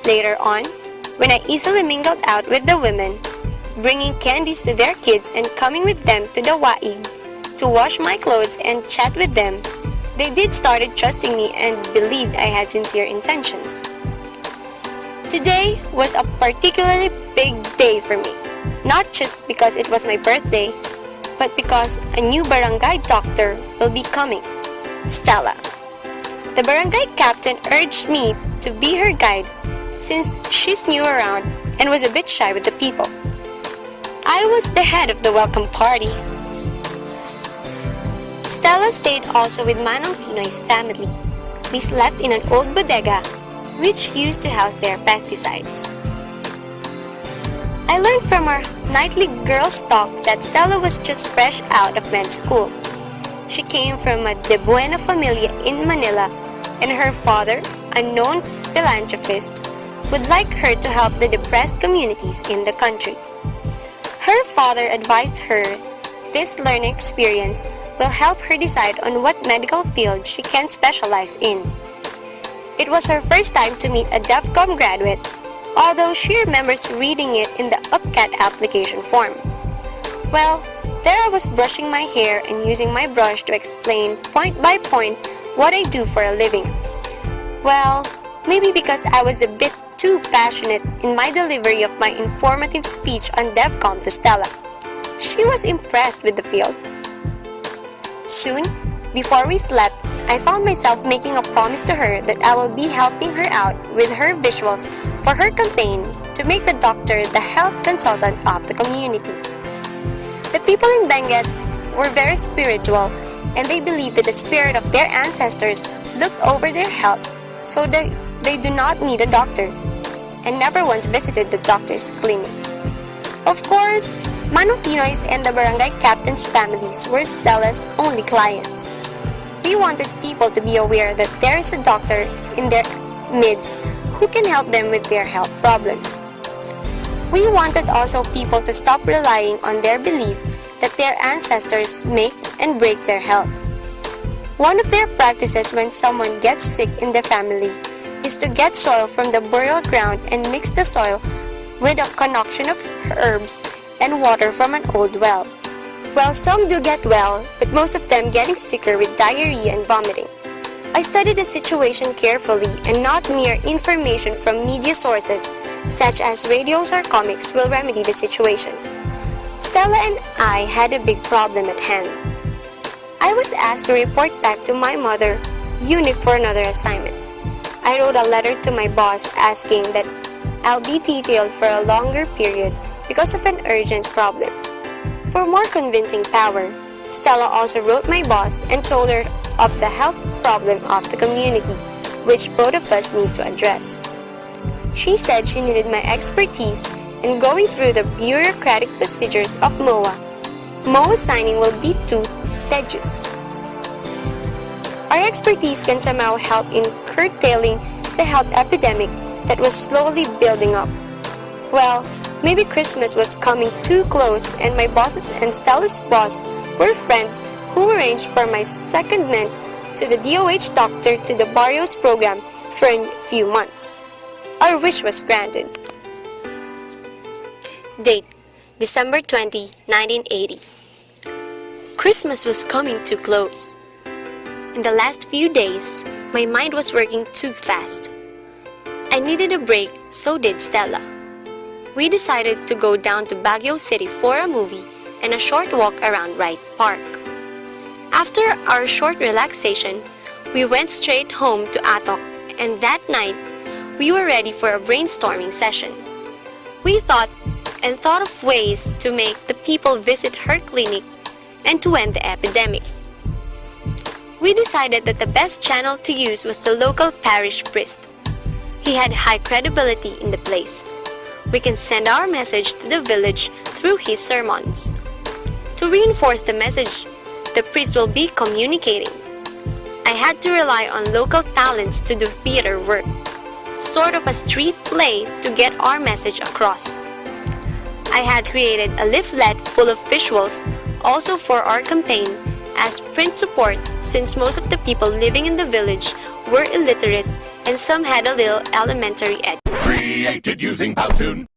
Later on, when I easily mingled out with the women, bringing candies to their kids and coming with them to the waig to wash my clothes and chat with them, they did started trusting me and believed I had sincere intentions. Today was a particularly big day for me, not just because it was my birthday, but because a new barangay doctor will be coming, Stella. The barangay captain urged me to be her guide since she's new around and was a bit shy with the people. I was the head of the welcome party. Stella stayed also with Manong Tinoy's family. We slept in an old bodega which used to house their pesticides. I learned from our nightly girls' talk that Stella was just fresh out of men's school. She came from a de buena familia in Manila, and her father, a known philanthropist, would like her to help the depressed communities in the country. Her father advised her this learning experience will help her decide on what medical field she can specialize in. It was her first time to meet a DevCom graduate, although she remembers reading it in the UPCAT application form. Well, there I was brushing my hair and using my brush to explain point by point what I do for a living. Well, maybe because I was a bit too passionate in my delivery of my informative speech on DevCom to Stella. She was impressed with the field. Soon, before we slept, I found myself making a promise to her that I will be helping her out with her visuals for her campaign to make the doctor the health consultant of the community. The people in Benguet were very spiritual, and they believed that the spirit of their ancestors looked over their health, so they do not need a doctor, and never once visited the doctor's clinic. Of course, Manong Tinoy's and the barangay captain's families were Stella's only clients. We wanted people to be aware that there is a doctor in their midst who can help them with their health problems. We wanted also people to stop relying on their belief that their ancestors make and break their health. One of their practices when someone gets sick in the family is to get soil from the burial ground and mix the soil with a concoction of herbs and water from an old well. Well, some do get well, but most of them getting sicker with diarrhea and vomiting. I studied the situation carefully, and not mere information from media sources such as radios or comics will remedy the situation. Stella and I had a big problem at hand. I was asked to report back to my mother unit for another assignment. I wrote a letter to my boss asking that I'll be detailed for a longer period because of an urgent problem. For more convincing power, Stella also wrote my boss and told her of the health problem of the community, which both of us need to address. She said she needed my expertise in going through the bureaucratic procedures of MOA. MOA signing will be too tedious. Our expertise can somehow help in curtailing the health epidemic that was slowly building up. Well, maybe Christmas was coming too close, and my bosses and Stella's boss were friends who arranged for my secondment to the DOH doctor to the Barrios program for a few months. Our wish was granted. Date: December 20, 1980. Christmas was coming too close. In the last few days, my mind was working too fast. I needed a break, so did Stella. We decided to go down to Baguio City for a movie and a short walk around Wright Park. After our short relaxation, we went straight home to Atok, and that night, we were ready for a brainstorming session. We thought of ways to make the people visit her clinic and to end the epidemic. We decided that the best channel to use was the local parish priest. He had high credibility in the place. We can send our message to the village through his sermons. To reinforce the message the priest will be communicating, I had to rely on local talents to do theater work, sort of a street play to get our message across. I had created a leaflet full of visuals also for our campaign as print support, since most of the people living in the village were illiterate and some had a little elementary education. Created using Powtoon.